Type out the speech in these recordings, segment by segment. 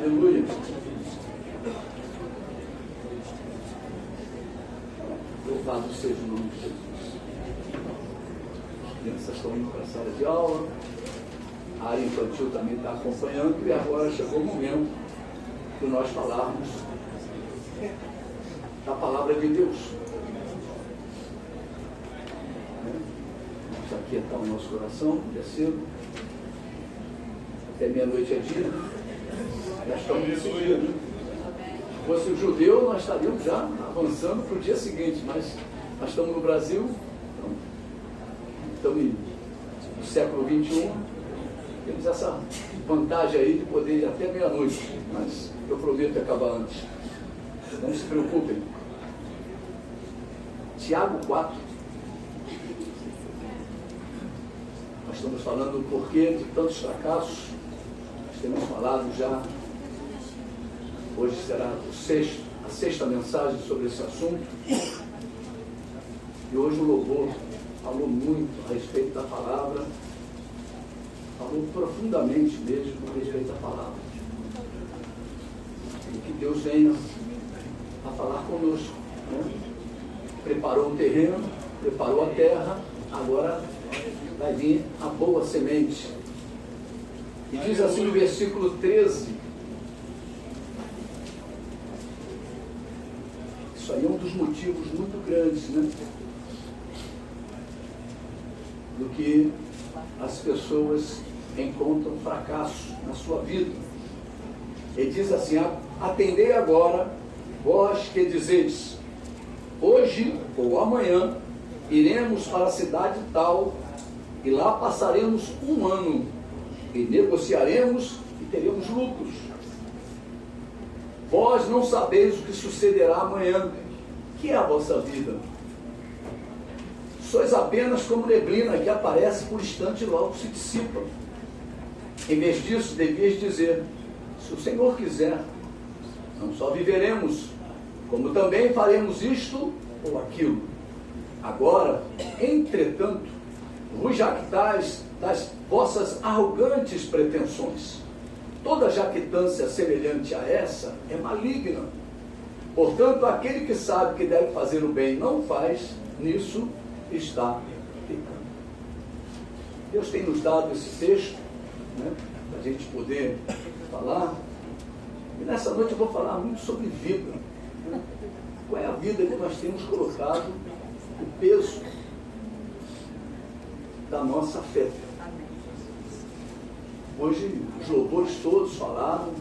Aleluia. Louvado seja o nome de Jesus. As crianças estão indo para a sala de aula, a área infantil também está acompanhando, e agora chegou o momento de nós falarmos da palavra de Deus. Vamos aquietar o nosso coração, é cedo. Até meia-noite é dia. Já estamos nesse dia, né? Se fosse o judeu, nós estaríamos já avançando para o dia seguinte, mas nós estamos no Brasil, estamos no século XXI, temos essa vantagem aí de poder ir até meia-noite, mas eu prometo acabar antes. Não se preocupem. Tiago 4. Nós estamos falando do porquê de tantos fracassos. Nós temos falado já. Hoje será a sexta mensagem sobre esse assunto. E hoje o louvor falou muito a respeito da palavra. Falou profundamente mesmo a respeito da palavra. E que Deus venha a falar conosco, né? Preparou o terreno, preparou a terra, agora vai vir a boa semente. E diz assim no versículo 13, isso aí é um dos motivos muito grandes, né? Do que as pessoas encontram fracasso na sua vida. Ele diz assim: atendei agora, vós que dizeis, hoje ou amanhã iremos para a cidade tal, e lá passaremos um ano, e negociaremos e teremos lucros. Vós não sabeis o que sucederá amanhã, que é a vossa vida. Sois apenas como neblina que aparece por instante e logo se dissipa. Em vez disso, devias dizer: se o Senhor quiser, não só viveremos, como também faremos isto ou aquilo. Agora, entretanto, vos jactais das vossas arrogantes pretensões. Toda jactância semelhante a essa é maligna. Portanto, aquele que sabe que deve fazer o bem e não faz, nisso está pecando. Deus tem nos dado esse texto, né, para a gente poder falar. E nessa noite eu vou falar muito sobre vida. Qual é a vida que nós temos colocado o peso da nossa fé? Hoje os louvores todos falaram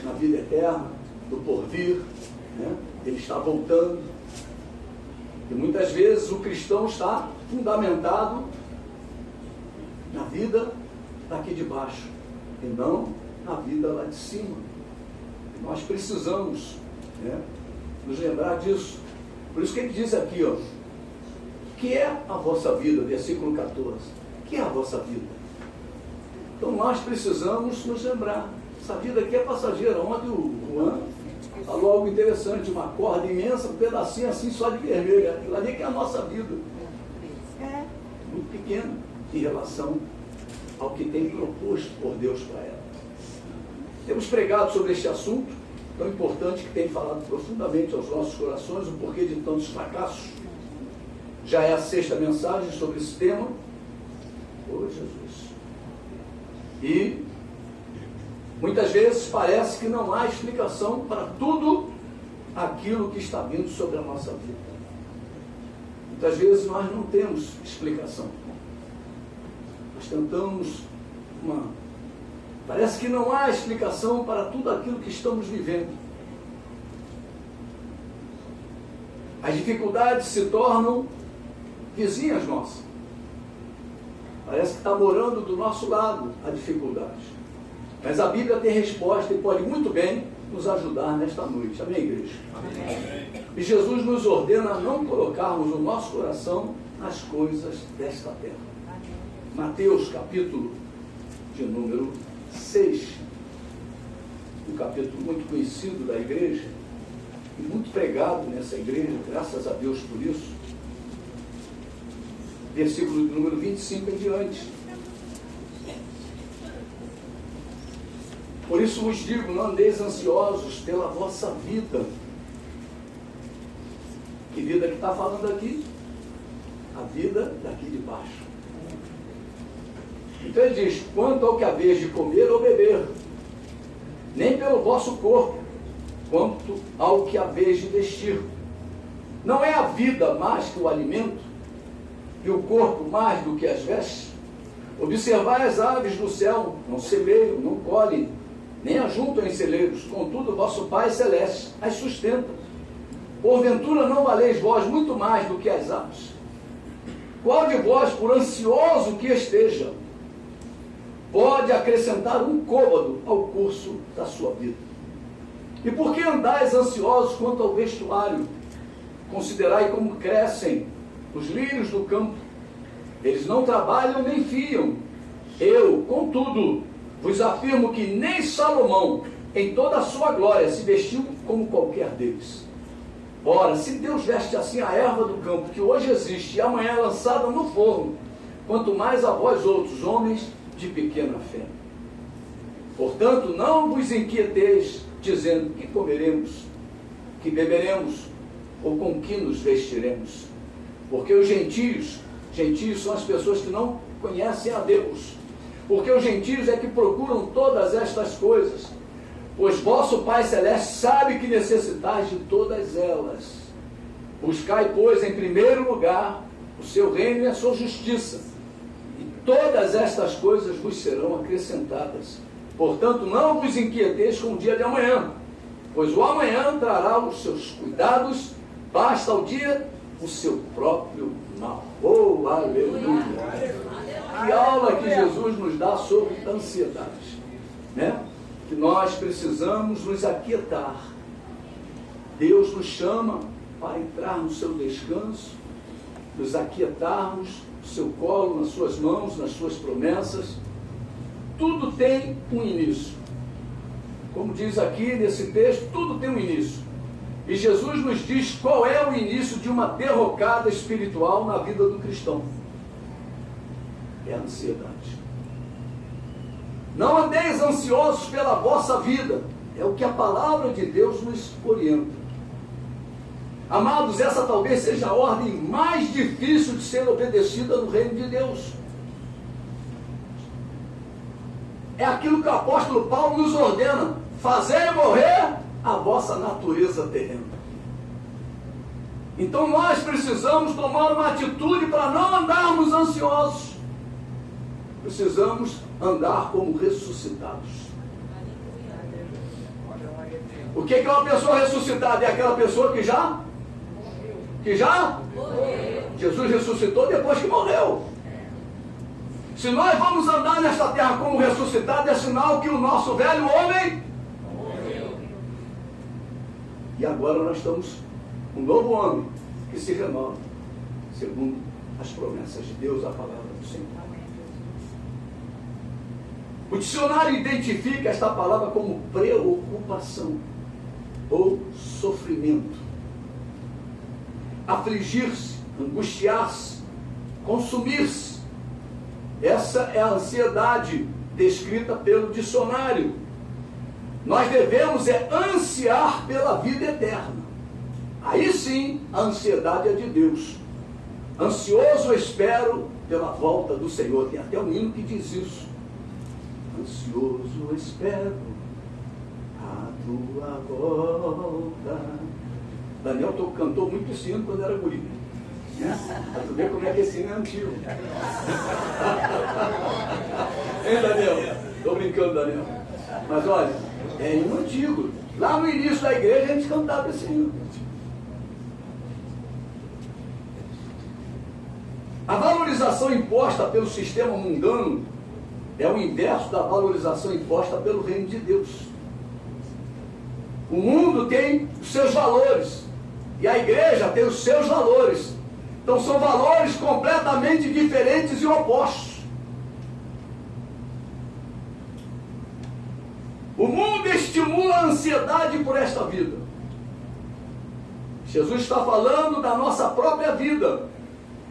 na vida eterna, do porvir, né? Ele está voltando. E muitas vezes o cristão está fundamentado na vida daqui de baixo e não na vida lá de cima. E nós precisamos, né, nos lembrar disso. Por isso que ele diz aqui, ó, que é a vossa vida, versículo 14. Que é a vossa vida? Então nós precisamos nos lembrar. Essa vida aqui é passageira. Ontem o Juan falou algo interessante, uma corda imensa, um pedacinho assim só de vermelho. Aquilo ali que é a nossa vida. É muito pequeno em relação ao que tem proposto por Deus para ela. Temos pregado sobre este assunto tão importante que tem falado profundamente aos nossos corações, o porquê de tantos fracassos. Já é a sexta mensagem sobre esse tema. Oh, Jesus. E muitas vezes parece que não há explicação para tudo aquilo que está vindo sobre a nossa vida. Muitas vezes nós não temos explicação. Nós tentamos parece que não há explicação para tudo aquilo que estamos vivendo. As dificuldades se tornam vizinhas nossas. Parece que está morando do nosso lado a dificuldade. Mas a Bíblia tem resposta e pode muito bem nos ajudar nesta noite. Amém, igreja? Amém. E Jesus nos ordena a não colocarmos o nosso coração nas coisas desta terra. Mateus, capítulo de número 6. Um capítulo muito conhecido da igreja e muito pregado nessa igreja, graças a Deus por isso. Versículo de número 25 em diante. Por isso vos digo, não andeis ansiosos pela vossa vida. Que vida que está falando aqui? A vida daqui de baixo. Então ele diz, quanto ao que haveis de comer ou beber, nem pelo vosso corpo, quanto ao que haveis de vestir. Não é a vida mais que o alimento, e o corpo mais do que as vestes? Observai as aves do céu, não semeiam, não colhem, nem ajuntam em celeiros, contudo vosso Pai Celeste as sustenta. Porventura não valeis vós muito mais do que as aves? Qual de vós, por ansioso que esteja, pode acrescentar um côvado ao curso da sua vida? E por que andais ansiosos quanto ao vestuário? Considerai como crescem os lírios do campo. Eles não trabalham nem fiam. Eu, contudo, vos afirmo que nem Salomão, em toda a sua glória, se vestiu como qualquer deles. Ora, se Deus veste assim a erva do campo, que hoje existe e amanhã é lançada no forno, quanto mais a vós outros, homens de pequena fé. Portanto, não vos inquieteis, dizendo que comeremos, que beberemos, ou com que nos vestiremos. Porque os gentios são as pessoas que não conhecem a Deus. Porque os gentios é que procuram todas estas coisas. Pois vosso Pai Celeste sabe que necessitais de todas elas. Buscai, pois, em primeiro lugar o seu reino e a sua justiça, e todas estas coisas vos serão acrescentadas. Portanto, não vos inquieteis com o dia de amanhã, pois o amanhã trará os seus cuidados, basta ao dia o seu próprio mal. Oh, aleluia! Que aula que Jesus nos dá sobre ansiedade, né? Que nós precisamos nos aquietar. Deus nos chama para entrar no seu descanso, nos aquietarmos no seu colo, nas suas mãos, nas suas promessas. Tudo tem um início. Como diz aqui nesse texto, tudo tem um início. E Jesus nos diz qual é o início de uma derrocada espiritual na vida do cristão. É a ansiedade. Não andeis ansiosos pela vossa vida. É o que a palavra de Deus nos orienta. Amados, essa talvez seja a ordem mais difícil de ser obedecida no reino de Deus. É aquilo que o apóstolo Paulo nos ordena: fazei morrer a vossa natureza terrena. Então nós precisamos tomar uma atitude para não andarmos ansiosos. Precisamos andar como ressuscitados. O que é uma pessoa ressuscitada? É aquela pessoa que já morreu. Jesus ressuscitou depois que morreu. Se nós vamos andar nesta terra como ressuscitados, é sinal que o nosso velho homem morreu. E agora nós estamos um novo homem que se renova, segundo as promessas de Deus, a palavra do Senhor. O dicionário identifica esta palavra como preocupação ou sofrimento. Afligir-se, angustiar-se, consumir-se. Essa é a ansiedade descrita pelo dicionário. Nós devemos ansiar pela vida eterna. Aí sim, a ansiedade é de Deus. Ansioso espero pela volta do Senhor. Tem até um hino que diz isso. Ansioso espero a tua volta. Daniel cantou muito esse hino quando era guri. Pra tu ver como é que esse hino é antigo. Hein, Daniel? Estou brincando, Daniel. Mas olha, é hino antigo. Lá no início da igreja a gente cantava esse hino. A valorização imposta pelo sistema mundano é o inverso da valorização imposta pelo reino de Deus. O mundo tem os seus valores e a igreja tem os seus valores. Então são valores completamente diferentes e opostos. O mundo estimula a ansiedade por esta vida. Jesus está falando da nossa própria vida.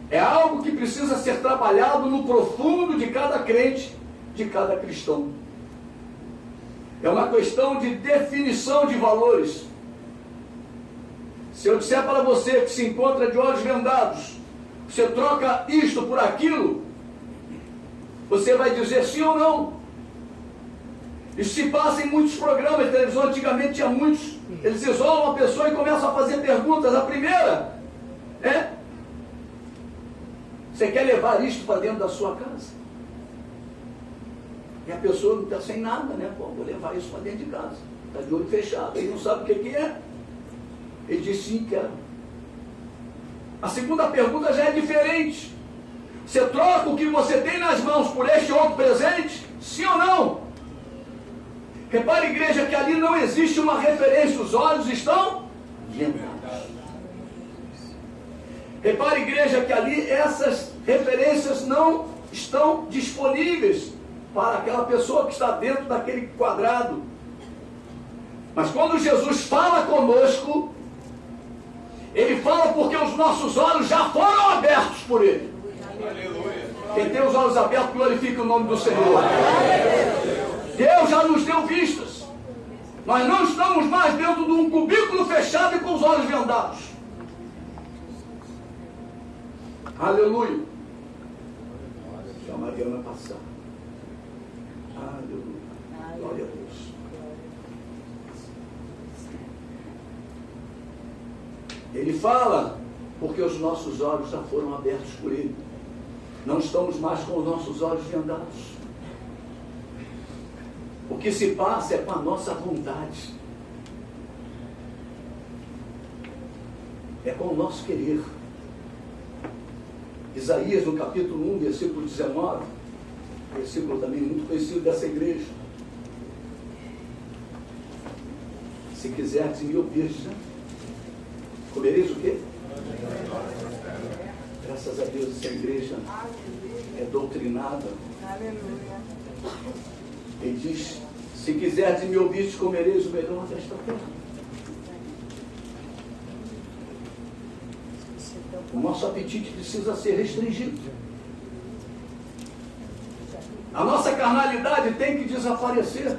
É algo que precisa ser trabalhado no profundo de cada crente, de cada cristão. É uma questão de definição de valores. Se eu disser para você que se encontra de olhos vendados, você troca isto por aquilo, você vai dizer sim ou não. Isso se passa em muitos programas de televisão. Antigamente tinha muitos. Eles isolam uma pessoa e começam a fazer perguntas. A primeira é: você quer levar isto para dentro da sua casa? E a pessoa não está sem nada, né? Pô, vou levar isso para dentro de casa. Está de olho fechado. Ele não sabe o que é. Ele diz sim, quero. A segunda pergunta já é diferente. Você troca o que você tem nas mãos por este outro presente? Sim ou não? Repare, igreja, que ali não existe uma referência. Os olhos estão vendados. Repare, igreja, que ali essas referências não estão disponíveis para aquela pessoa que está dentro daquele quadrado. Mas quando Jesus fala conosco, Ele fala porque os nossos olhos já foram abertos por Ele. Aleluia. Quem tem os olhos abertos, glorifica o nome do Senhor. Deus já nos deu vistas. Nós não estamos mais dentro de um cubículo fechado e com os olhos vendados. Aleluia. Deixa a Mariana passar. Aleluia. Glória a Deus. Ele fala porque os nossos olhos já foram abertos por Ele. Não estamos mais com os nossos olhos vendados. O que se passa é com a nossa vontade. É com o nosso querer. Isaías, no capítulo 1, versículo 19, versículo também muito conhecido dessa igreja. Se quiserdes me ouvir, comereis o quê? Graças a Deus, essa igreja é doutrinada. Ele diz: se quiserdes me ouvir, comereis o melhor desta terra. O nosso apetite precisa ser restringido. A nossa carnalidade tem que desaparecer.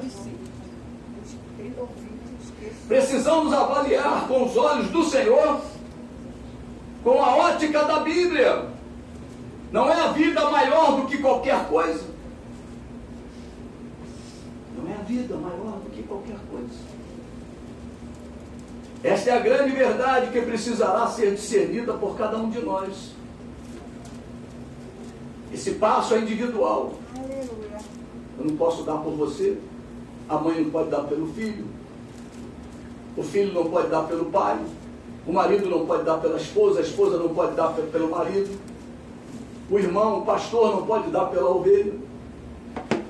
Precisamos avaliar com os olhos do Senhor, com a ótica da Bíblia. Não é a vida maior do que qualquer coisa. Não é a vida maior do que qualquer coisa. Esta é a grande verdade que precisará ser discernida por cada um de nós. Esse passo é individual. Eu não posso dar por você, a mãe não pode dar pelo filho, o filho não pode dar pelo pai, o marido não pode dar pela esposa, a esposa não pode dar pelo marido, o irmão, o pastor não pode dar pela ovelha.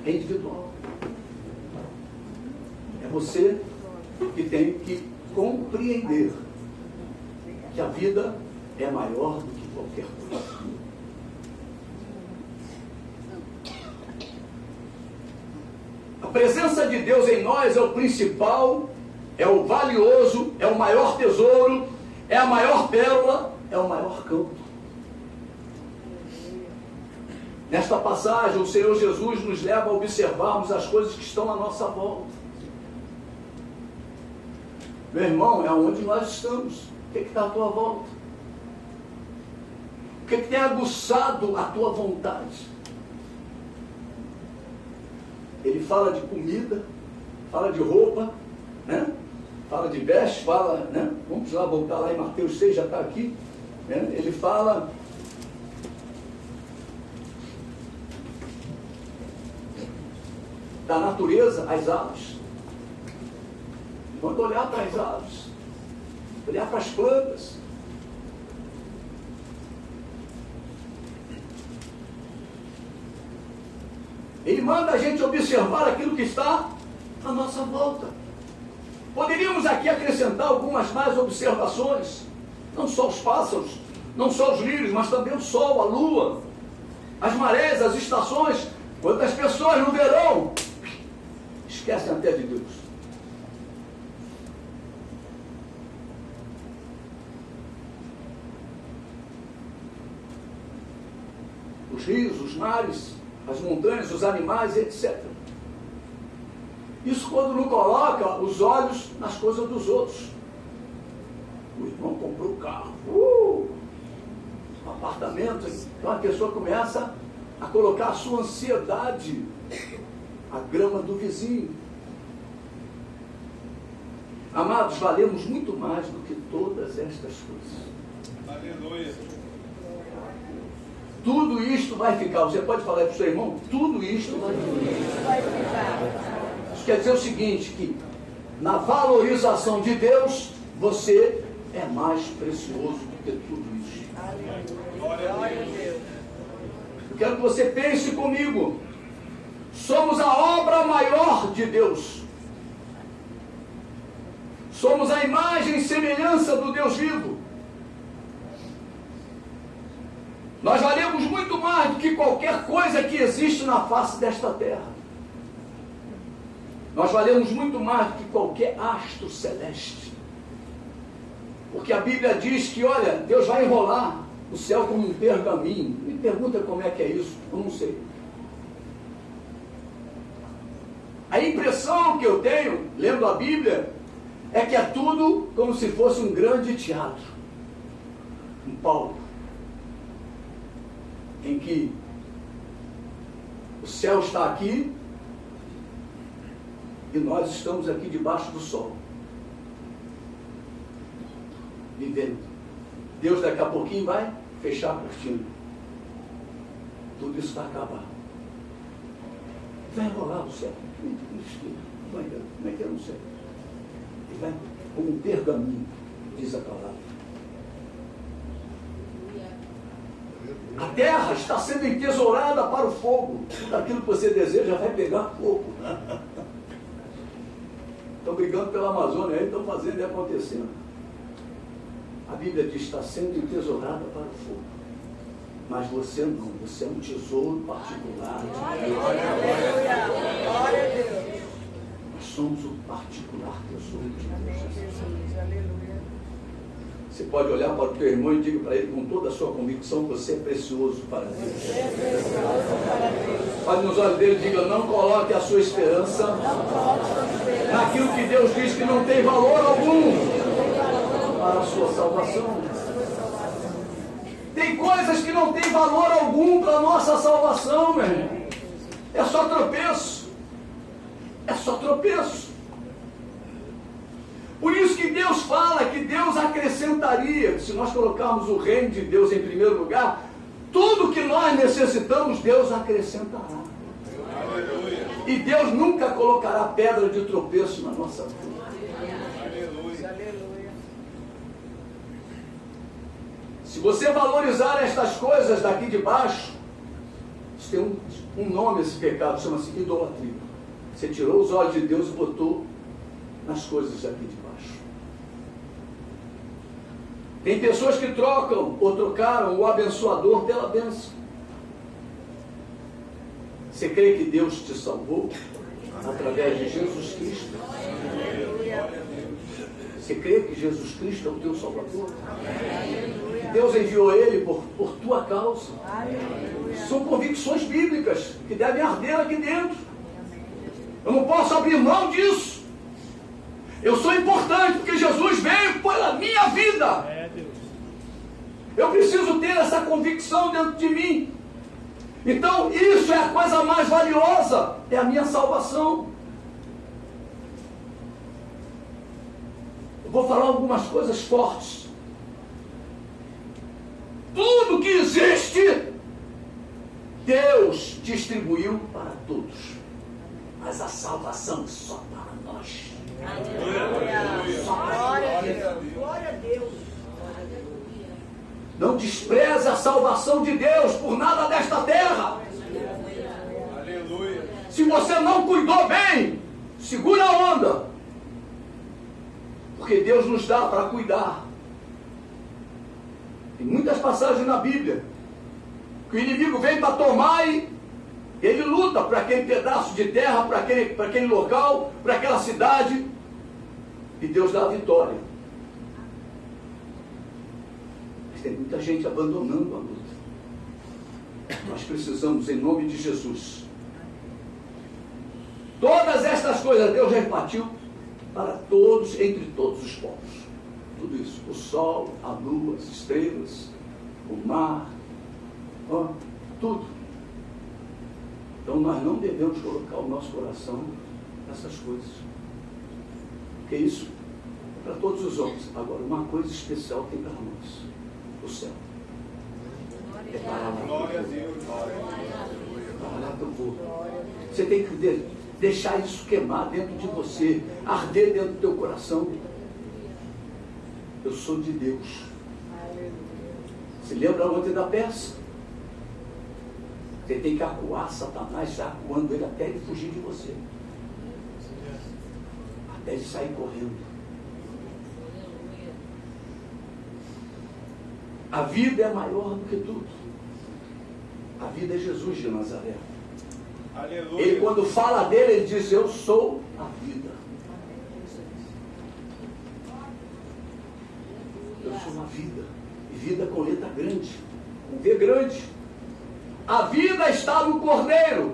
É individual. É você que tem que compreender que a vida é maior do que qualquer coisa. A presença de Deus em nós é o principal, é o valioso, é o maior tesouro, é a maior pérola, é o maior campo. Nesta passagem, o Senhor Jesus nos leva a observarmos as coisas que estão à nossa volta. Meu irmão, é onde nós estamos. O que está à tua volta? O que tem aguçado a tua vontade? Ele fala de comida, fala de roupa, né? Fala de veste, fala, né? Vamos lá, voltar lá em Mateus 6, já está aqui, né? Ele fala da natureza, as aves. Quando olhar para as aves, olhar para as plantas, Ele manda a gente observar aquilo que está à nossa volta. Poderíamos aqui acrescentar algumas mais observações, não só os pássaros, não só os lírios, mas também o sol, a lua, as marés, as estações. Quantas pessoas no verão esquecem até de Deus. Os rios, os mares, as montanhas, os animais, etc. Isso quando não coloca os olhos nas coisas dos outros. O irmão comprou um carro, um apartamento. Então a pessoa começa a colocar a sua ansiedade, a grama do vizinho. Amados, valemos muito mais do que todas estas coisas. Aleluia. Tudo isto vai ficar. Você pode falar para o seu irmão? Tudo isto vai ficar. Isso quer dizer o seguinte, que na valorização de Deus, você é mais precioso do que tudo isso. Glória a Deus. Eu quero que você pense comigo. Somos a obra maior de Deus. Somos a imagem e semelhança do Deus vivo. Nós valemos muito mais do que qualquer coisa que existe na face desta terra. Nós valemos muito mais do que qualquer astro celeste. Porque a Bíblia diz que, olha, Deus vai enrolar o céu como um pergaminho. Me pergunta como é que é isso, eu não sei. A impressão que eu tenho, lendo a Bíblia, é que é tudo como se fosse um grande teatro. Um palco. Em que o céu está aqui e nós estamos aqui debaixo do sol. Vivendo. Deus daqui a pouquinho vai fechar a cortina. Tudo isso vai acabar. Vai enrolar o céu. Como é que é no céu? E vai como um pergaminho, diz a palavra. A terra está sendo entesourada para o fogo. Tudo aquilo que você deseja vai pegar fogo. Estão brigando pela Amazônia aí, estão fazendo e acontecendo. A Bíblia diz que está sendo entesourada para o fogo. Mas você não, você é um tesouro particular de Deus. Glória a Deus. Nós somos um particular tesouro de Deus. Aleluia. Você pode olhar para o teu irmão e diga para ele com toda a sua convicção: você é precioso para Deus. Você é precioso para Deus. Olhe nos olhos dele e diga: não coloque a sua esperança naquilo que Deus diz que não tem valor algum para a sua salvação. Tem coisas que não tem valor algum para a nossa salvação, meu irmão. É só tropeço. É só tropeço. Por isso que Deus fala que Deus acrescentaria, se nós colocarmos o reino de Deus em primeiro lugar, tudo que nós necessitamos, Deus acrescentará. Aleluia. E Deus nunca colocará pedra de tropeço na nossa vida. Aleluia. Se você valorizar estas coisas daqui de baixo, isso tem um nome, esse pecado, chama-se idolatria. Você tirou os olhos de Deus e botou nas coisas daqui de baixo. Tem pessoas que trocam ou trocaram o abençoador pela bênção. Você crê que Deus te salvou através de Jesus Cristo? Você crê que Jesus Cristo é o teu Salvador? Que Deus enviou Ele por tua causa? São convicções bíblicas que devem arder aqui dentro. Eu não posso abrir mão disso. Eu sou importante porque Jesus veio pela minha vida. Eu preciso ter essa convicção dentro de mim. Então, isso é a coisa mais valiosa, é a minha salvação. Eu vou falar algumas coisas fortes. Tudo que existe, Deus distribuiu para todos. Mas a salvação é só para nós. Glória a Deus. Glória a Deus. Não despreze a salvação de Deus por nada desta terra. Aleluia. Se você não cuidou bem, segura a onda. Porque Deus nos dá para cuidar. Tem muitas passagens na Bíblia que o inimigo vem para tomar e ele luta para aquele pedaço de terra, para aquele local, para aquela cidade. E Deus dá a vitória. Mas tem muita gente abandonando a luta. Nós precisamos, em nome de Jesus, todas estas coisas Deus repartiu para todos, entre todos os povos. Tudo isso, o sol, a lua, as estrelas, o mar, ó, tudo. Então nós não devemos colocar o nosso coração nessas coisas. Porque isso é para todos os homens. Agora, uma coisa especial tem para nós: o céu. É para lá Glória a Deus. para lá que eu vou. Você tem que deixar isso queimar dentro de você, arder dentro do teu coração. Eu sou de Deus. Você lembra ontem da peça? Você tem que acuar Satanás, já acuando ele até ele fugir de você. Até ele sair correndo. A vida é maior do que tudo. A vida é Jesus de Nazaré. Aleluia. Ele, quando fala dele, ele diz: eu sou a vida. Eu sou a vida. E vida com letra grande, com V grande. A vida está no Cordeiro.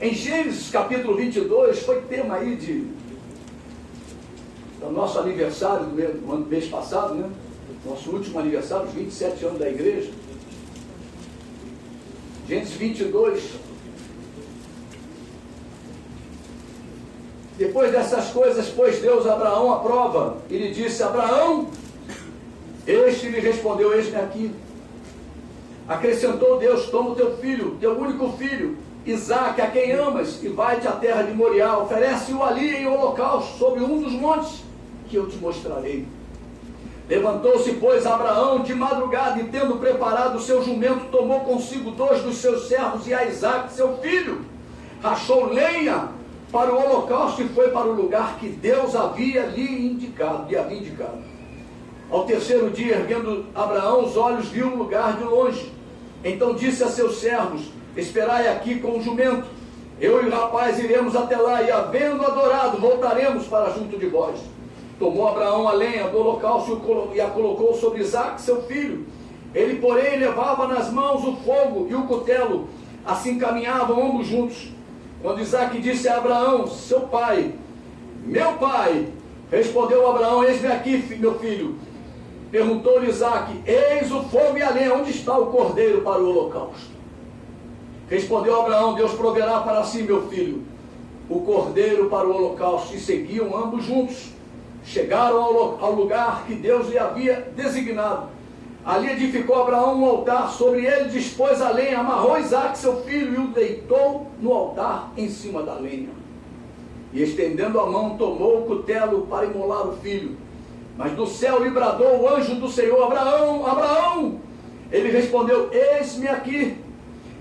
Em Gênesis capítulo 22, foi tema aí do nosso aniversário do mês passado, né? Nosso último aniversário, os 27 anos da igreja. Gênesis 22. Depois dessas coisas, pôs Deus a Abraão à prova, e lhe disse: Abraão, este lhe respondeu: eis-me aqui. Acrescentou Deus: toma o teu filho, teu único filho, Isaque, a quem amas, e vai-te à terra de Moriá, oferece-o ali em holocausto, sobre um dos montes que eu te mostrarei. Levantou-se, pois, Abraão de madrugada, e tendo preparado o seu jumento, tomou consigo 2 dos seus servos e a Isaque, seu filho, rachou lenha para o holocausto e foi para o lugar que Deus havia lhe indicado. Ao terceiro dia, erguendo Abraão os olhos, viu um lugar de longe. Então disse a seus servos: esperai aqui com o jumento, eu e o rapaz iremos até lá, e havendo adorado, voltaremos para junto de vós. Tomou Abraão a lenha do holocausto e a colocou sobre Isaque, seu filho. Ele, porém, levava nas mãos o fogo e o cutelo. Assim caminhavam ambos juntos. Quando Isaque disse a Abraão: seu pai, meu pai, respondeu Abraão: eis-me aqui, meu filho. Perguntou-lhe Isaque: eis o fogo e a lenha, onde está o cordeiro para o holocausto? Respondeu Abraão: Deus proverá para si, meu filho, o cordeiro para o holocausto. E seguiam ambos juntos. Chegaram ao lugar que Deus lhe havia designado. Ali edificou Abraão um altar, sobre ele dispôs a lenha, amarrou Isaque, seu filho, e o deitou no altar em cima da lenha. E estendendo a mão, tomou o cutelo para imolar o filho. Mas do céu lhe bradou o anjo do Senhor: Abraão, Abraão! Ele respondeu: eis-me aqui.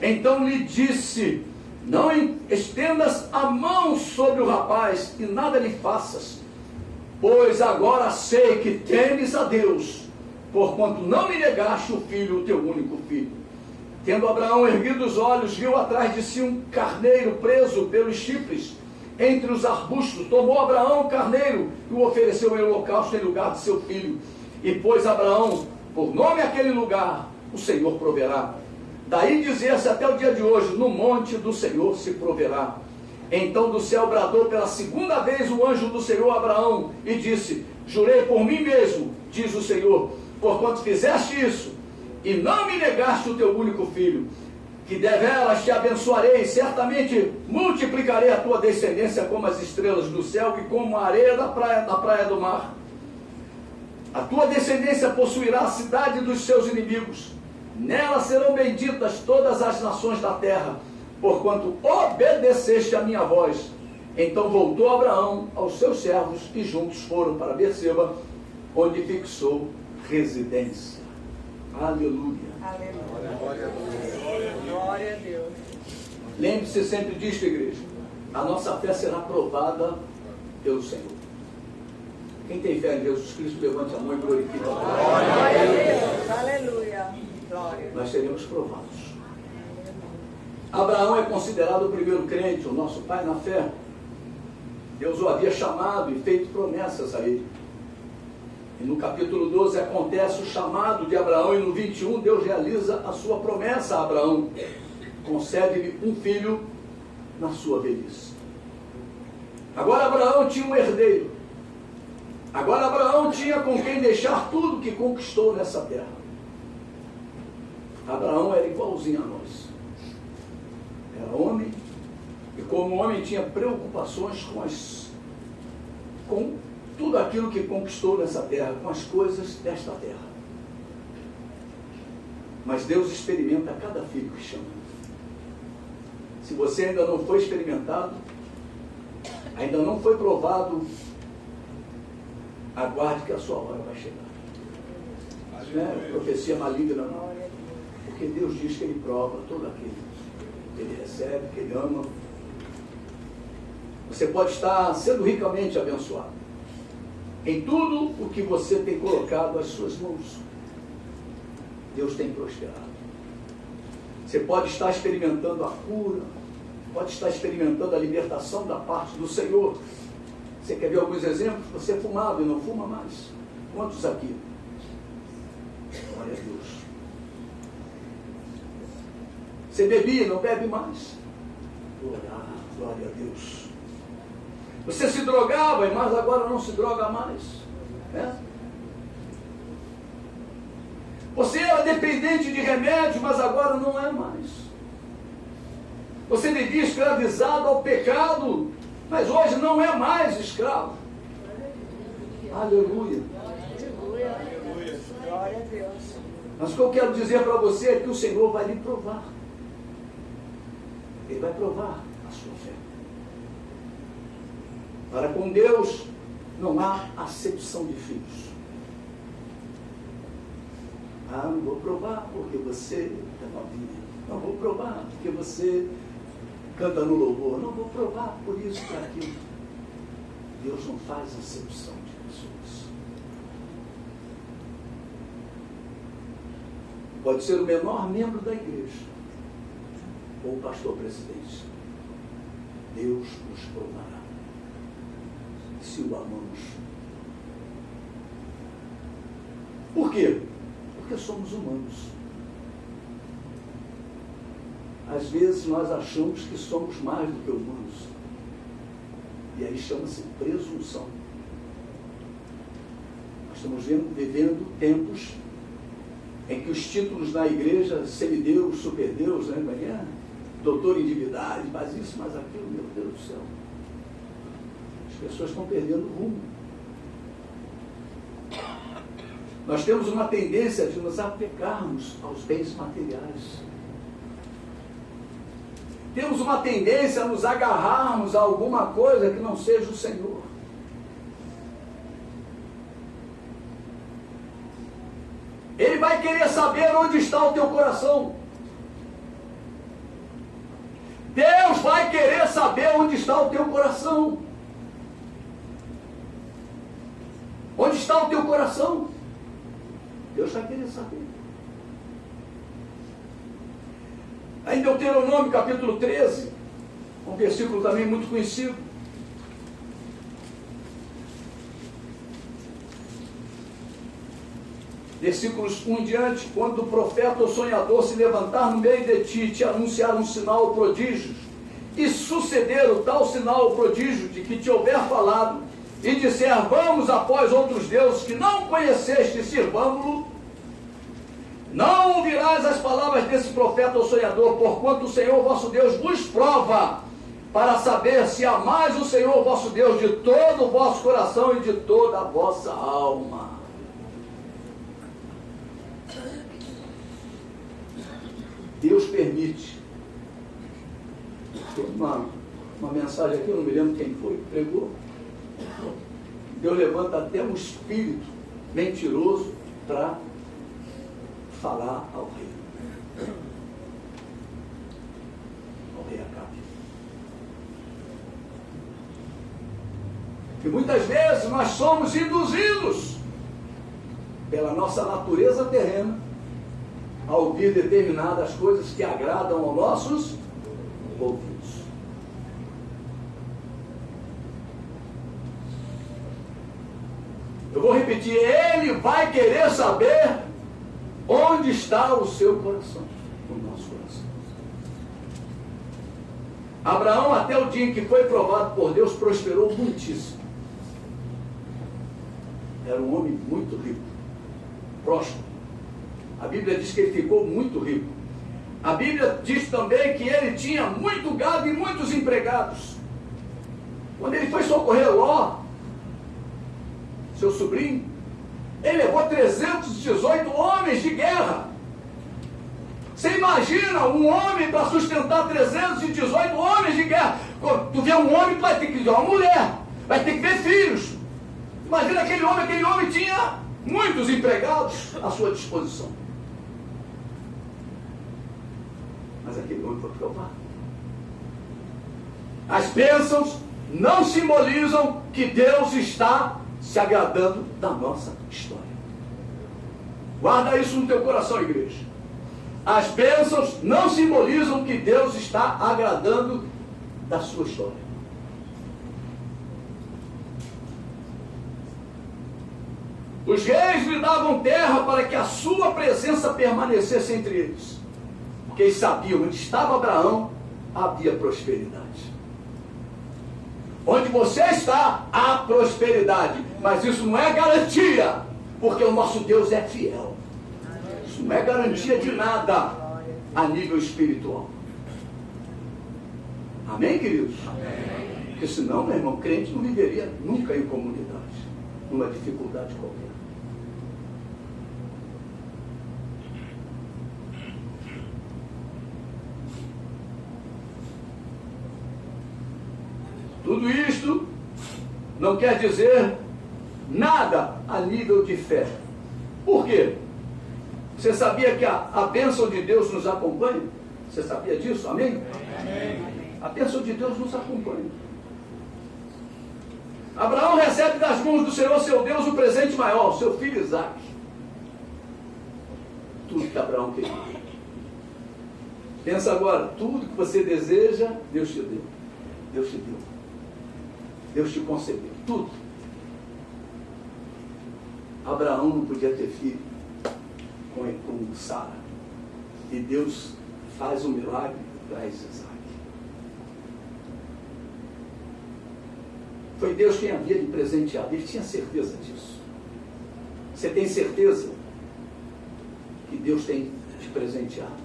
Então lhe disse: não estendas a mão sobre o rapaz e nada lhe faças, pois agora sei que temes a Deus, porquanto não me negaste o filho, o teu único filho. Tendo Abraão erguido os olhos, viu atrás de si um carneiro preso pelos chifres entre os arbustos. Tomou Abraão o carneiro e o ofereceu em holocausto em lugar de seu filho. E pôs Abraão por nome aquele lugar: o Senhor proverá. Daí dizer-se até o dia de hoje: no monte do Senhor se proverá. Então do céu bradou pela segunda vez o anjo do Senhor a Abraão e disse: jurei por mim mesmo, diz o Senhor, porquanto fizeste isso e não me negaste o teu único filho, que deveras te abençoarei, certamente multiplicarei a tua descendência como as estrelas do céu e como a areia da praia do mar. A tua descendência possuirá a cidade dos seus inimigos. Nela serão benditas todas as nações da terra, porquanto obedeceste a minha voz. Então voltou Abraão aos seus servos e juntos foram para Berseba, onde fixou residência. Aleluia. Aleluia. Glória a Deus. Lembre-se sempre disto, igreja: a nossa fé será provada pelo Senhor. Quem tem fé em Jesus Cristo, levante a mão e glorifique a Deus. Glória a Deus. Aleluia. Glória. Nós seremos provados. Abraão é considerado o primeiro crente, o nosso pai na fé. Deus o havia chamado e feito promessas a ele. E no capítulo 12 acontece o chamado de Abraão, e no 21 Deus realiza a sua promessa a Abraão. Concede-lhe um filho, na sua velhice. Agora Abraão tinha um herdeiro. Agora Abraão tinha com quem deixar tudo que conquistou nessa terra. Abraão era igualzinho a nós. Era homem, e como homem tinha preocupações com tudo aquilo que conquistou nessa terra, com as coisas desta terra. Mas Deus experimenta cada filho que chama. Se você ainda não foi experimentado, ainda não foi provado, aguarde que a sua hora vai chegar. Não é profecia maligna, não. Porque Deus diz que Ele prova todo aquele que Ele recebe, que Ele ama. Você pode estar sendo ricamente abençoado em tudo o que você tem colocado às suas mãos. Deus tem prosperado. Você pode estar experimentando a cura, pode estar experimentando a libertação da parte do Senhor. Você quer ver alguns exemplos? Você fumava e não fuma mais. Quantos aqui? Glória a Deus. Você bebia e não bebe mais. Glória a Deus. Você se drogava, mas agora não se droga mais. Né? Você era dependente de remédio, mas agora não é mais. Você vivia escravizado ao pecado, mas hoje não é mais escravo. Aleluia. Aleluia. Glória a Deus. Mas o que eu quero dizer para você é que o Senhor vai lhe provar. Ele vai provar a sua fé. Para com Deus não há acepção de filhos. Não vou provar porque você é novinha. Não vou provar porque você canta no louvor. Não vou provar por isso, por aquilo. Deus não faz acepção de pessoas. Pode ser o menor membro da igreja ou o pastor presidente. Deus nos provará se o amamos. Por quê? Porque somos humanos. Às vezes nós achamos que somos mais do que humanos. E aí chama-se presunção. Nós estamos vivendo tempos em que os títulos na igreja, semideus, superdeus, né? Doutor em divindade, mas isso, mas aquilo, meu Deus do céu. As pessoas estão perdendo o rumo. Nós temos uma tendência de nos apegarmos aos bens materiais. Temos uma tendência a nos agarrarmos a alguma coisa que não seja o Senhor. Ele vai querer saber onde está o teu coração. Deus vai querer saber onde está o teu coração. Onde está o teu coração? Deus vai querer saber. Em Deuteronômio capítulo 13, um versículo também muito conhecido. Versículos 1 em diante: quando o profeta ou sonhador se levantar no meio de ti e te anunciar um sinal ou prodígio, e suceder o tal sinal ou prodígio de que te houver falado, e disser, vamos após outros deuses que não conheceste e sirvamo-lo, não ouvirás as palavras desse profeta ou sonhador, porquanto o Senhor vosso Deus vos prova, para saber se amais o Senhor vosso Deus de todo o vosso coração e de toda a vossa alma. Deus permite. Tem uma mensagem aqui, eu não me lembro quem foi que pregou. Deus levanta até um espírito mentiroso para falar ao rei. Ao rei Acabe. E muitas vezes nós somos induzidos pela nossa natureza terrena a ouvir determinadas coisas que agradam aos nossos ouvidos. Eu vou repetir, ele vai querer saber onde está o seu coração, o nosso coração. Abraão, até o dia em que foi provado por Deus, prosperou muitíssimo. Era um homem muito rico, próspero. A Bíblia diz que ele ficou muito rico. A Bíblia diz também que ele tinha muito gado e muitos empregados. Quando ele foi socorrer Ló, seu sobrinho, ele levou 318 homens de guerra. Você imagina um homem para sustentar 318 homens de guerra? Quando tu vê um homem, tu vai ter que ver uma mulher, vai ter que ver filhos. Imagina aquele homem tinha muitos empregados à sua disposição. Mas aquele homem foi provado. As bênçãos não simbolizam que Deus está se agradando da nossa história. Guarda isso no teu coração, igreja. As bênçãos não simbolizam que Deus está agradando da sua história. Os reis lhe davam terra para que a sua presença permanecesse entre eles. Porque eles sabiam, onde estava Abraão, havia prosperidade. Onde você está, há prosperidade. Mas isso não é garantia, porque o nosso Deus é fiel. Isso não é garantia de nada a nível espiritual. Amém, queridos? Amém. Porque senão, meu irmão, crente não viveria nunca em comunidade, numa dificuldade qualquer. Tudo isto não quer dizer nada a nível de fé. Por quê? Você sabia que a bênção de Deus nos acompanha? Você sabia disso? Amém? Amém. A bênção de Deus nos acompanha. Abraão recebe das mãos do Senhor, seu Deus, o presente maior, seu filho Isaque. Tudo que Abraão queria. Pensa agora, tudo que você deseja, Deus te deu. Deus te deu. Deus te concedeu. Tudo. Abraão não podia ter filho com Sara. E Deus faz um milagre e traz Isaque. Foi Deus quem havia lhe presenteado. Ele tinha certeza disso. Você tem certeza que Deus tem te presenteado?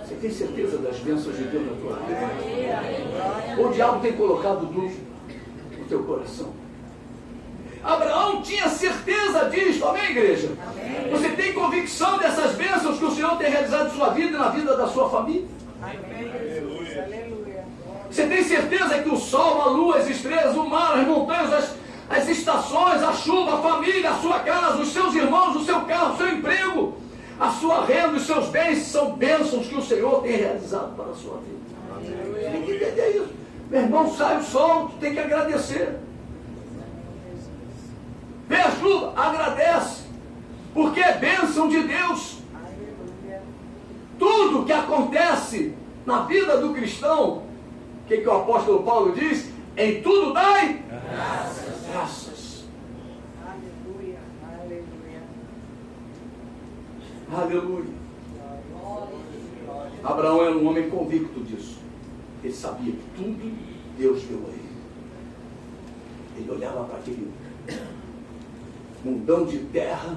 Você tem certeza das bênçãos de Deus na tua vida? Ou o diabo tem colocado dúvida no teu coração? Abraão tinha certeza disso, amém, igreja? Amém. Você tem convicção dessas bênçãos que o Senhor tem realizado em sua vida e na vida da sua família? Amém. Aleluia. Você tem certeza que o sol, a lua, as estrelas, o mar, as montanhas, as estações, a chuva, a família, a sua casa, os seus irmãos, o seu carro, o seu emprego, a sua renda, os seus bens são bênçãos que o Senhor tem realizado para a sua vida? Aleluia. Tem que entender isso. Meu irmão, sai o sol, tu tem que agradecer. Vê a chuva, agradece, porque é bênção de Deus. Aleluia. Tudo que acontece na vida do cristão, o que o apóstolo Paulo diz? Em tudo dai graças. Aleluia, aleluia. Aleluia. Abraão era um homem convicto disso. Ele sabia que tudo Deus deu a ele. Ele olhava para aquele mundão de terra.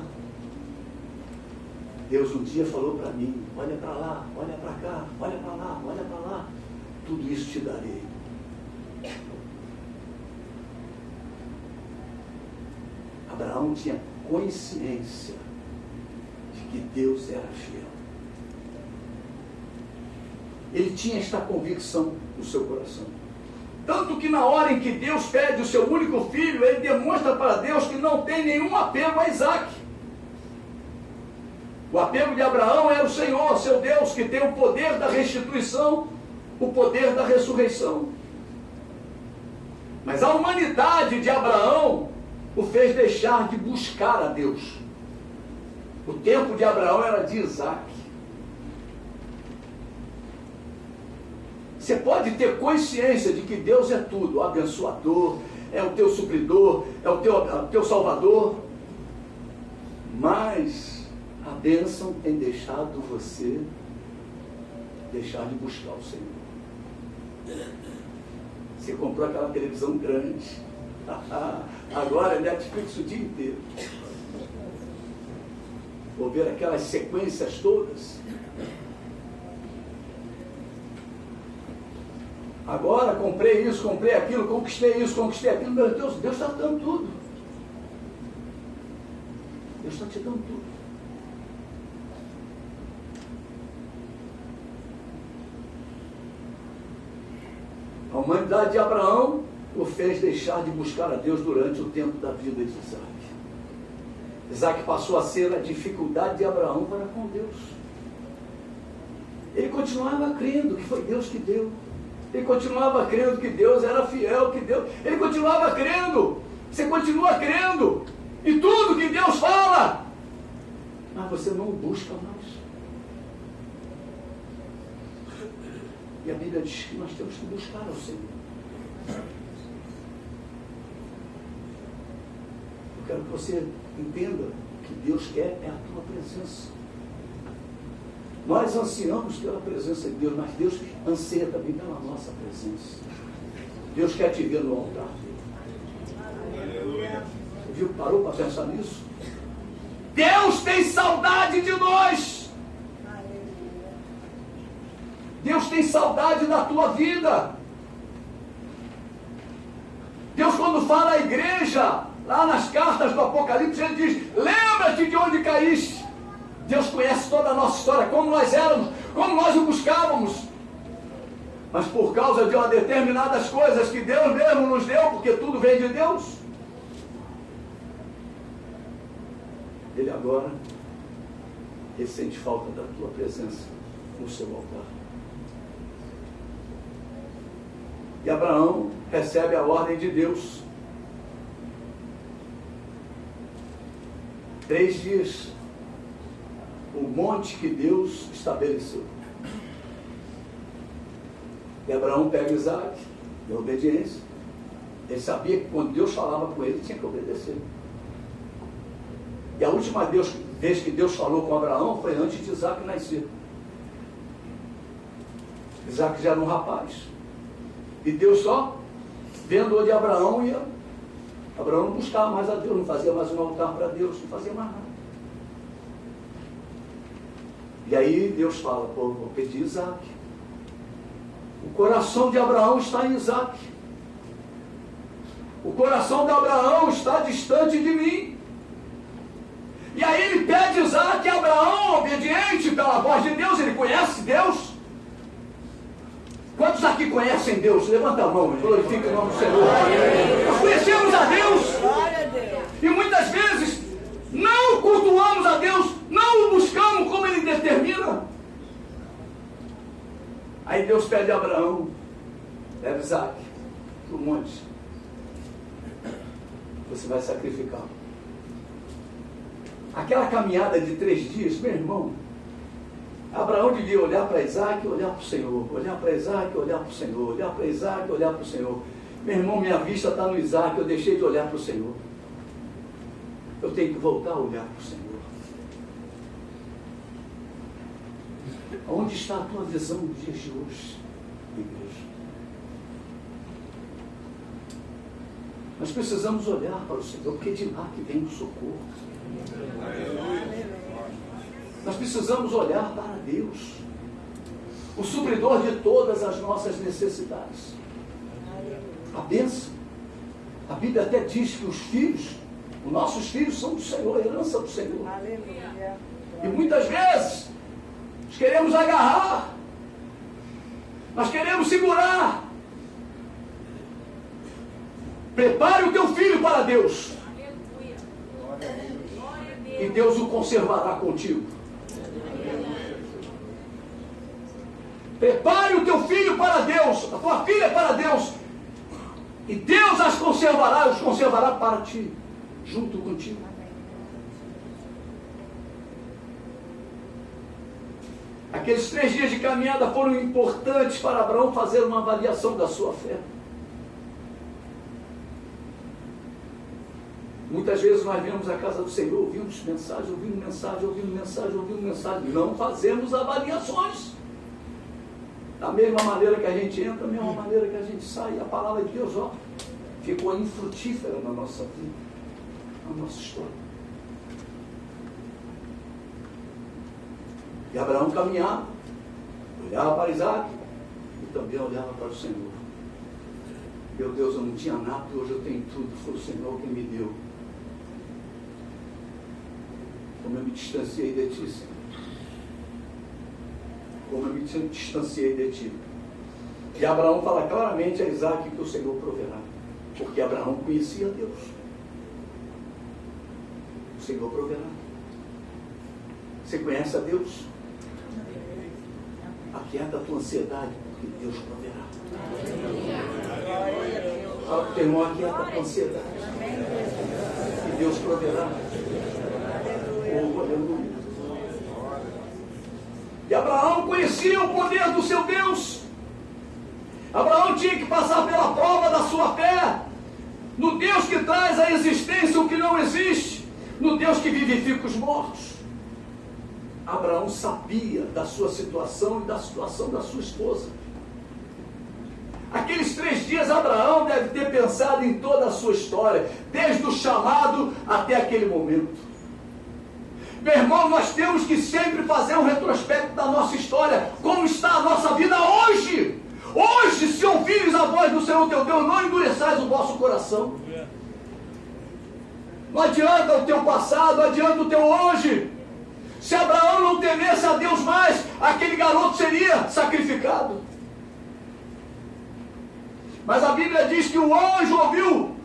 Deus um dia falou para mim: olha para lá, olha para cá, olha para lá, olha para lá, tudo isso te darei. Abraão tinha consciência de que Deus era fiel. Ele tinha esta convicção no seu coração. Tanto que na hora em que Deus pede o seu único filho, ele demonstra para Deus que não tem nenhum apego a Isaque. O apego de Abraão era o Senhor, seu Deus, que tem o poder da restituição, o poder da ressurreição. Mas a humanidade de Abraão o fez deixar de buscar a Deus. O tempo de Abraão era de Isaque. Você pode ter consciência de que Deus é tudo, o abençoador, é o teu supridor, é o teu salvador, mas a bênção tem deixado você deixar de buscar o Senhor. Você comprou aquela televisão grande. Agora é Netflix o dia inteiro. Vou ver aquelas sequências todas. Agora comprei isso, comprei aquilo, conquistei isso, conquistei aquilo. Meu Deus, Deus está dando tudo. Deus está te dando tudo. A humanidade de Abraão o fez deixar de buscar a Deus durante o tempo da vida de Isaac. Isaac passou a ser a dificuldade de Abraão para com Deus. Ele continuava crendo que foi Deus que deu. Ele continuava crendo que Deus era fiel, que Deus... Ele continuava crendo. Você continua crendo em tudo que Deus fala. Mas você não o busca mais. E a Bíblia diz que nós temos que buscar ao Senhor. Eu quero que você entenda que Deus quer é a tua presença. Nós ansiamos pela presença de Deus, mas Deus anseia também pela nossa presença. Deus quer te ver no altar dele. Aleluia. Você viu? Parou para pensar nisso? Deus tem saudade de nós. Deus tem saudade da tua vida. Deus, quando fala à igreja, lá nas cartas do Apocalipse, ele diz: lembra-te de onde caíste. Deus conhece toda a nossa história, como nós éramos, como nós o buscávamos. Mas por causa de determinadas coisas que Deus mesmo nos deu, porque tudo vem de Deus, Ele agora sente falta da tua presença no seu altar. E Abraão recebe a ordem de Deus. 3 dias, o monte que Deus estabeleceu. E Abraão pega Isaac, em obediência. Ele sabia que quando Deus falava com ele, tinha que obedecer. E a última vez que Deus falou com Abraão foi antes de Isaac nascer. Isaac já era um rapaz. E Deus só vendo onde Abraão ia. Abraão não buscava mais a Deus, não fazia mais um altar para Deus, não fazia mais nada. E aí Deus fala: pô, vou pedir Isaac. O coração de Abraão está em Isaac. O coração de Abraão está distante de mim. E aí ele pede Isaac, e Abraão, obediente pela voz de Deus, ele conhece Deus. Quantos aqui conhecem Deus? Levanta a mão e glorifica o nome do Senhor. Nós conhecemos a Deus. Glória a Deus. E muitas vezes não cultuamos a Deus, não o buscamos como Ele determina. Aí Deus pede a Abraão: leva Isaac para o monte. Você vai sacrificar. Aquela caminhada de 3 dias, meu irmão, Abraão devia olhar para Isaac e olhar para o Senhor, olhar para Isaac e olhar para o Senhor, olhar para Isaac e olhar para o Senhor. Meu irmão, minha vista está no Isaac, eu deixei de olhar para o Senhor. Eu tenho que voltar a olhar para o Senhor. Onde está a tua visão nos dias de hoje, igreja? Nós precisamos olhar para o Senhor, porque é de lá que vem o socorro. Nós precisamos olhar para Deus, o supridor de todas as nossas necessidades. A bênção. A Bíblia até diz que os filhos, os nossos filhos são do Senhor, a herança do Senhor. Aleluia. E muitas vezes nós queremos agarrar, nós queremos segurar. Prepare o teu filho para Deus. E Deus o conservará contigo. Prepare o teu filho para Deus, a tua filha para Deus. E Deus as conservará, os conservará para ti, junto contigo. Aqueles 3 dias de caminhada foram importantes para Abraão fazer uma avaliação da sua fé. Muitas vezes nós vemos a casa do Senhor, ouvimos mensagem, ouvindo mensagem, ouvindo mensagem, ouvindo mensagem. Não fazemos avaliações. Da mesma maneira que a gente entra, da mesma maneira que a gente sai. A palavra de Deus, ó, ficou infrutífera na nossa vida, na nossa história. E Abraão caminhava, olhava para Isaac e também olhava para o Senhor. Meu Deus, eu não tinha nada e hoje eu tenho tudo. Foi o Senhor quem me deu. Como eu me distanciei de ti, Senhor. Como eu me distanciei de ti. E Abraão fala claramente a Isaac que o Senhor proverá. Porque Abraão conhecia Deus. O Senhor proverá. Você conhece a Deus? Aquieta a tua ansiedade, porque Deus proverá. Fala para o teu irmão, aquieta a tua ansiedade. Que Deus proverá. Oh, aleluia. E Abraão conhecia o poder do seu Deus. Abraão tinha que passar pela prova da sua fé. No Deus que traz à existência o que não existe. No Deus que vivifica os mortos. Abraão sabia da sua situação e da situação da sua esposa. Aqueles 3 dias Abraão deve ter pensado em toda a sua história, desde o chamado até aquele momento. Meu irmão, nós temos que sempre fazer um retrospecto da nossa história, como está a nossa vida hoje. Hoje, se ouvires a voz do Senhor teu Deus, não endureçais o vosso coração. Não adianta o teu passado, não adianta o teu hoje. Se Abraão não temesse a Deus mais, aquele garoto seria sacrificado. Mas a Bíblia diz que o anjo ouviu,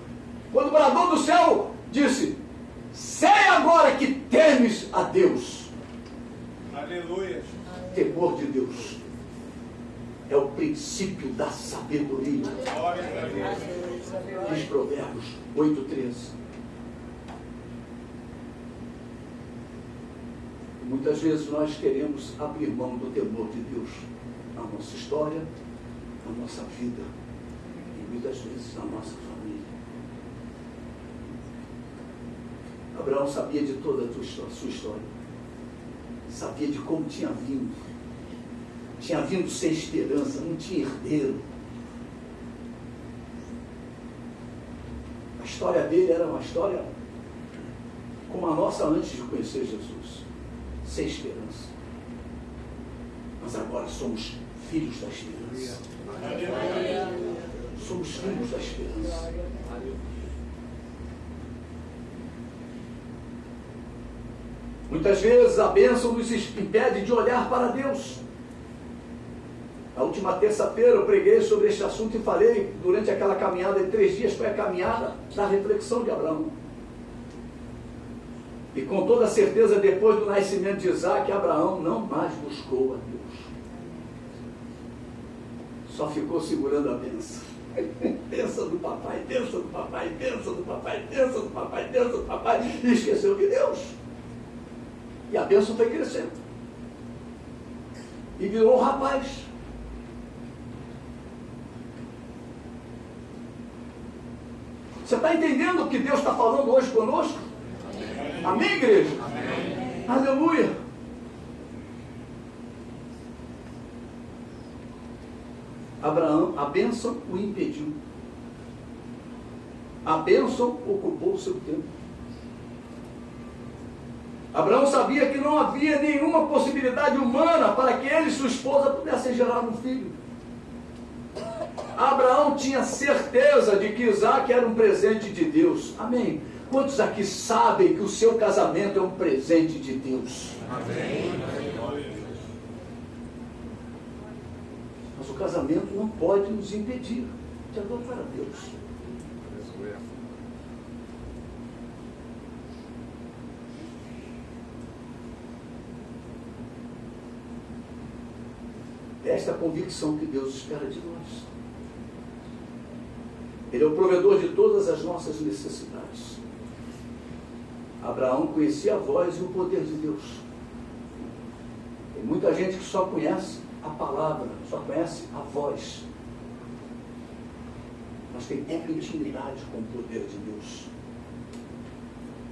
quando o bradou do céu, disse: sei agora que temes a Deus. Aleluia. Temor de Deus é o princípio da sabedoria. Diz Provérbios 8:13. Muitas vezes nós queremos abrir mão do temor de Deus na nossa história, na nossa vida e muitas vezes na nossa família. Abraão sabia de toda a sua história, sabia de como tinha vindo sem esperança, não tinha herdeiro. A história dele era uma história como a nossa antes de conhecer Jesus. Sem esperança. Mas agora somos filhos da esperança. Somos filhos da esperança. Muitas vezes a bênção nos impede de olhar para Deus. Na última terça-feira eu preguei sobre este assunto e falei, durante aquela caminhada de 3 dias, foi a caminhada da reflexão de Abraão. E com toda certeza, depois do nascimento de Isaac, Abraão não mais buscou a Deus. Só ficou segurando a bênção. Bênção do papai, bênção do papai, bênção do papai, bênção do papai, bênção do papai. E esqueceu de Deus. E a bênção foi crescendo. E virou um rapaz. Você está entendendo o que Deus está falando hoje conosco? Amém, igreja? Amém. Aleluia. Abraão, a bênção o impediu. A bênção ocupou o seu tempo. Abraão sabia que não havia nenhuma possibilidade humana para que ele e sua esposa pudessem gerar um filho. Abraão tinha certeza de que Isaac era um presente de Deus. Amém. Quantos aqui sabem que o seu casamento é um presente de Deus? Amém. Mas o casamento não pode nos impedir de adorar a Deus. Esta é a convicção que Deus espera de nós. Ele é o provedor de todas as nossas necessidades. Abraão conhecia a voz e o poder de Deus. Tem muita gente que só conhece a palavra, só conhece a voz. Mas tem pouca intimidade com o poder de Deus.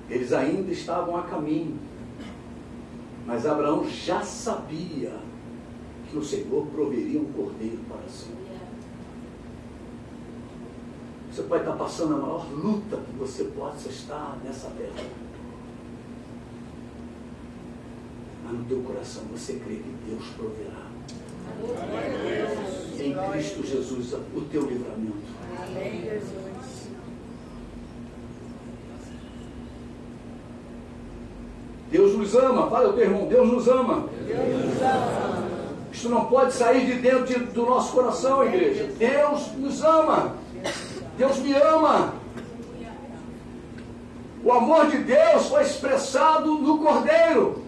Eles ainda estavam a caminho. Mas Abraão já sabia que o Senhor proveria um cordeiro para si. Você pode estar passando a maior luta que você possa estar nessa terra. Mas no teu coração você crê que Deus proverá. Em Cristo Jesus, o teu livramento. Amém, Jesus. Deus nos ama. Fala ao teu irmão, Deus nos ama. Deus nos ama. Isso não pode sair de dentro do nosso coração, igreja. Deus nos ama. Deus me ama. O amor de Deus foi expressado no Cordeiro.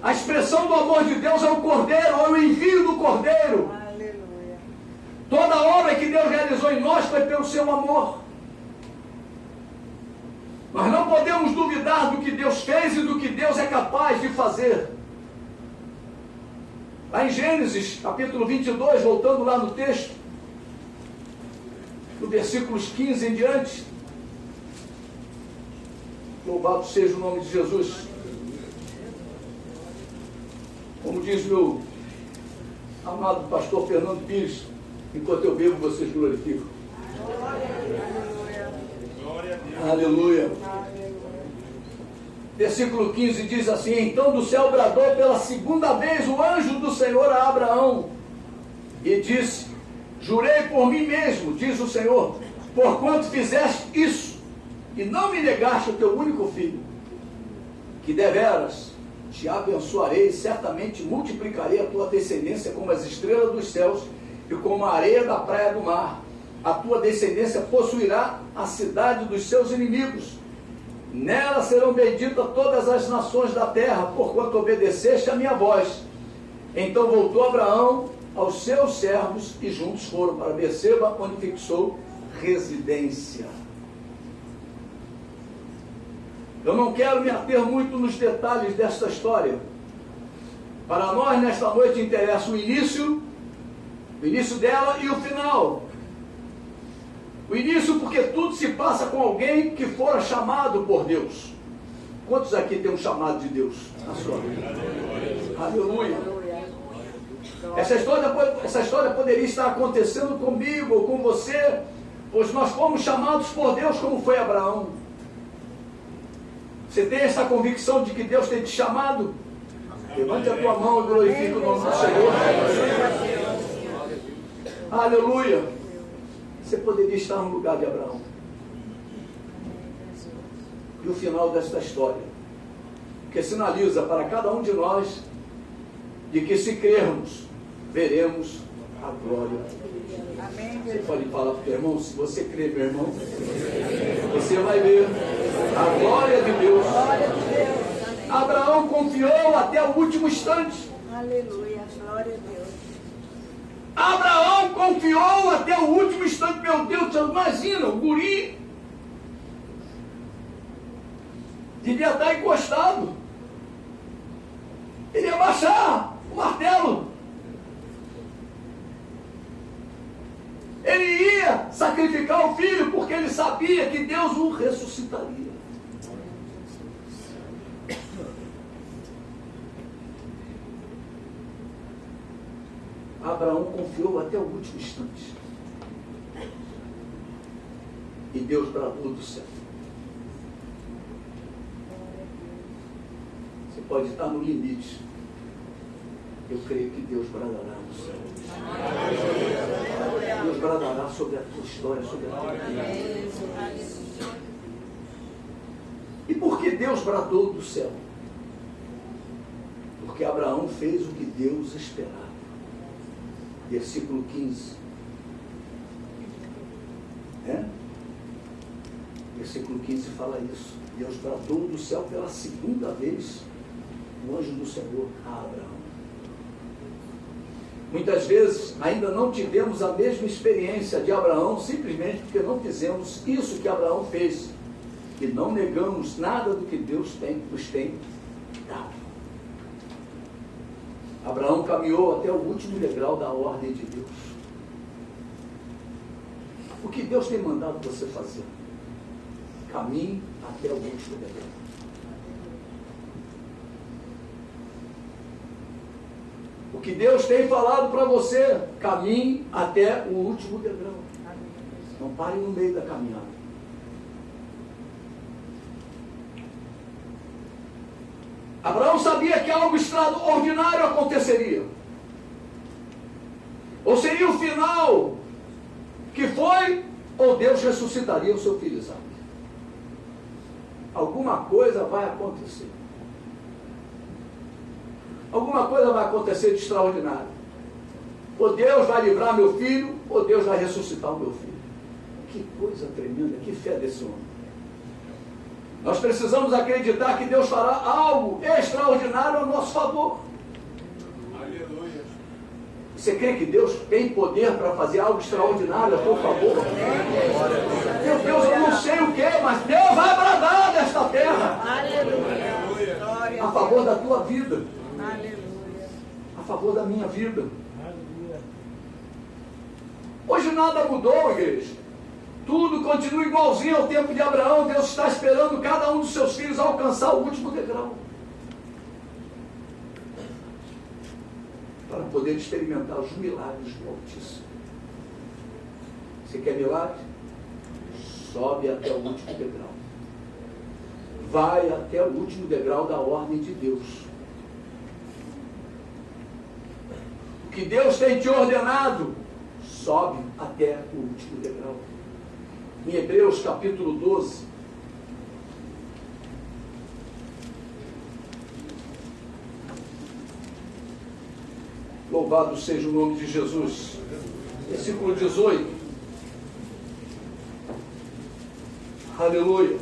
A expressão do amor de Deus é o Cordeiro, é o envio do Cordeiro. Aleluia. Toda a obra que Deus realizou em nós foi pelo seu amor. Nós não podemos duvidar do que Deus fez e do que Deus é capaz de fazer. Lá em Gênesis, capítulo 22, voltando lá no texto, no versículos 15 em diante, louvado seja o nome de Jesus. Como diz meu amado pastor Fernando Pires, enquanto eu bebo, vocês glorificam. Glória a Deus. Aleluia. Versículo 15 diz assim: então do céu bradou pela segunda vez o anjo do Senhor a Abraão e disse: jurei por mim mesmo, diz o Senhor, porquanto fizeste isso e não me negaste o teu único filho, que deveras te abençoarei e certamente multiplicarei a tua descendência como as estrelas dos céus e como a areia da praia do mar. A tua descendência possuirá a cidade dos seus inimigos. Nela serão benditas todas as nações da terra, porquanto obedeceste a minha voz. Então voltou Abraão aos seus servos e juntos foram para Berseba, onde fixou residência. Eu não quero me ater muito nos detalhes desta história. Para nós, nesta noite, interessa o início dela e o final. O início porque tudo se passa com alguém que fora chamado por Deus. Quantos aqui tem um chamado de Deus na sua vida? Aleluia. Essa história poderia estar acontecendo comigo ou com você, pois nós fomos chamados por Deus como foi Abraão. Você tem essa convicção de que Deus tem te chamado? Levante a tua mão e glorifique o nome do Senhor. Aleluia. Você poderia estar no lugar de Abraão. E o final desta história, que sinaliza para cada um de nós, de que se crermos, veremos a glória. Você pode falar para o teu irmão, se você crer, meu irmão, você vai ver a glória de Deus. Abraão confiou até o último instante. Aleluia, glória a Deus. Abraão confiou até o último instante. Meu Deus, imagina, o guri devia estar encostado. Ele ia baixar o martelo. Ele ia sacrificar o filho porque ele sabia que Deus o ressuscitaria. Abraão confiou até o último instante. E Deus bradou do céu. Você pode estar no limite. Eu creio que Deus bradará do céu. Deus bradará sobre a tua história, sobre a tua vida. E por que Deus bradou do céu? Porque Abraão fez o que Deus esperava. Versículo 15. Versículo 15 fala isso. Deus bradou do céu pela segunda vez o anjo do Senhor a Abraão. Muitas vezes ainda não tivemos a mesma experiência de Abraão, simplesmente porque não fizemos isso que Abraão fez e não negamos nada do que Deus nos tem dado. Abraão caminhou até o último degrau da ordem de Deus. O que Deus tem mandado você fazer? Caminhe até o último degrau. O que Deus tem falado para você, caminhe até o último degrau. Não pare no meio da caminhada. Abraão sabia que algo extraordinário aconteceria. Ou seria o final que foi, ou Deus ressuscitaria o seu filho Isaque. Alguma coisa vai acontecer. Alguma coisa vai acontecer de extraordinário. Ou Deus vai livrar meu filho, ou Deus vai ressuscitar o meu filho. Que coisa tremenda, que fé desse homem. Nós precisamos acreditar que Deus fará algo extraordinário a nosso favor. Aleluia. Você crê que Deus tem poder para fazer algo extraordinário a seu favor? Meu Deus, eu não sei o que, mas Deus vai bradar desta terra. Aleluia. A favor da tua vida. Aleluia. A favor da minha vida. Hoje nada mudou, igreja. Tudo continua igualzinho ao tempo de Abraão. Deus está esperando cada um dos seus filhos alcançar o último degrau, para poder experimentar os milagres do Altíssimo. Você quer milagre? Sobe até o último degrau. Vai até o último degrau da ordem de Deus. O que Deus tem te ordenado, sobe até o último degrau. Em Hebreus capítulo 12, louvado seja o nome de Jesus, versículo 18, aleluia.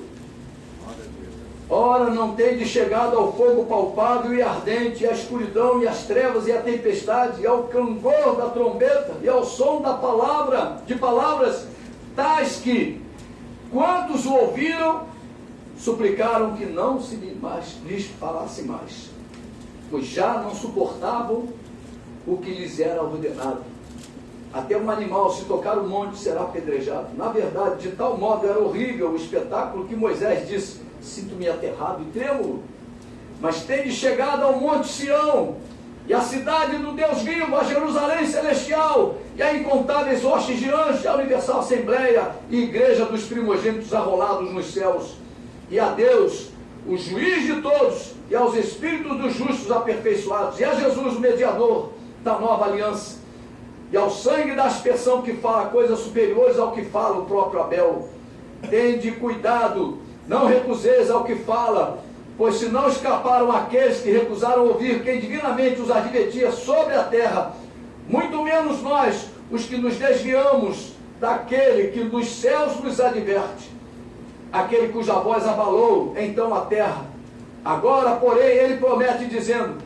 Ora, não tendes chegado ao fogo palpável e ardente, e à escuridão, e às trevas, e à tempestade, e ao clangor da trombeta, e ao som da palavra, de palavras tais que, quantos o ouviram, suplicaram que não se lhes falasse mais, pois já não suportavam o que lhes era ordenado. Até um animal, se tocar o monte, será apedrejado. Na verdade, de tal modo era horrível o espetáculo que Moisés disse: sinto-me aterrado e trêmulo. Mas tendes chegado ao monte Sião, e a cidade do Deus vivo, a Jerusalém celestial, e a incontáveis hostes de anjos, a universal assembleia e igreja dos primogênitos arrolados nos céus, e a Deus, o juiz de todos, e aos espíritos dos justos aperfeiçoados, e a Jesus, o mediador da nova aliança, e ao sangue da aspersão que fala coisas superiores ao que fala o próprio Abel. Tende cuidado, não recuseis ao que fala, pois se não escaparam aqueles que recusaram ouvir quem divinamente os advertia sobre a terra, muito menos nós, os que nos desviamos daquele que dos céus nos adverte, aquele cuja voz abalou então a terra. Agora, porém, ele promete dizendo: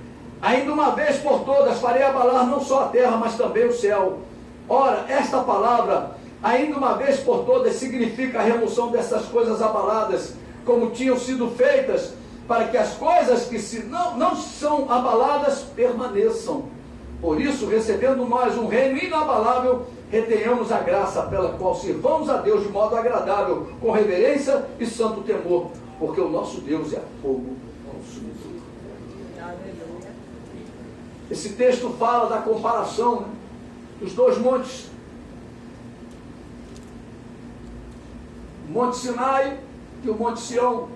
ainda uma vez por todas farei abalar não só a terra, mas também o céu. Ora, esta palavra, ainda uma vez por todas, significa a remoção dessas coisas abaladas, como tinham sido feitas, para que as coisas que não são abaladas permaneçam. Por isso, recebendo nós um reino inabalável, retenhamos a graça pela qual sirvamos a Deus de modo agradável, com reverência e santo temor, porque o nosso Deus é fogo consumidor. Aleluia. Esse texto fala da comparação, né, dos dois montes, o Monte Sinai e o Monte Sião,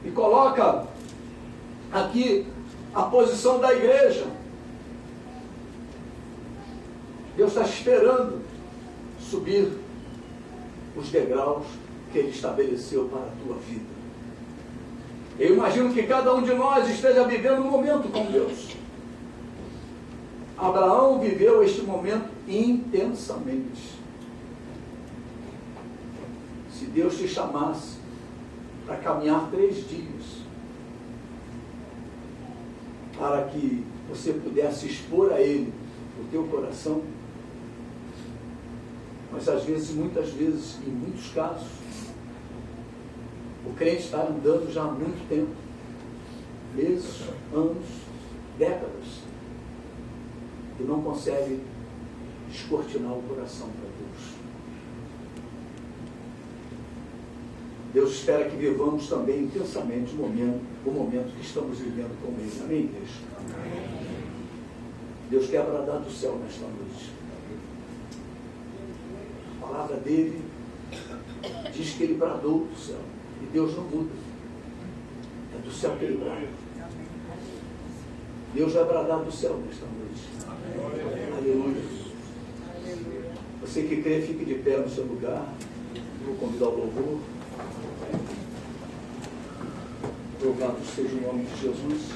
e coloca aqui a posição da igreja. Deus está esperando subir os degraus que Ele estabeleceu para a tua vida. Eu imagino que cada um de nós esteja vivendo um momento com Deus. Abraão viveu este momento intensamente. Se Deus te chamasse para caminhar 3 dias, para que você pudesse expor a Ele o teu coração, mas às vezes, muitas vezes, em muitos casos, o crente está andando já há muito tempo, meses, anos, décadas, e não consegue descortinar o coração para Deus. Deus espera que vivamos também intensamente o momento que estamos vivendo com Ele. Amém, igreja? Amém. Deus quer bradar do céu nesta noite. A palavra dele diz que ele bradou do céu. E Deus não muda. É do céu que ele brada. Deus vai bradar do céu nesta noite. Aleluia. Você que crê, fique de pé no seu lugar. Vou convidar o louvor. Louvado seja o nome de Jesus.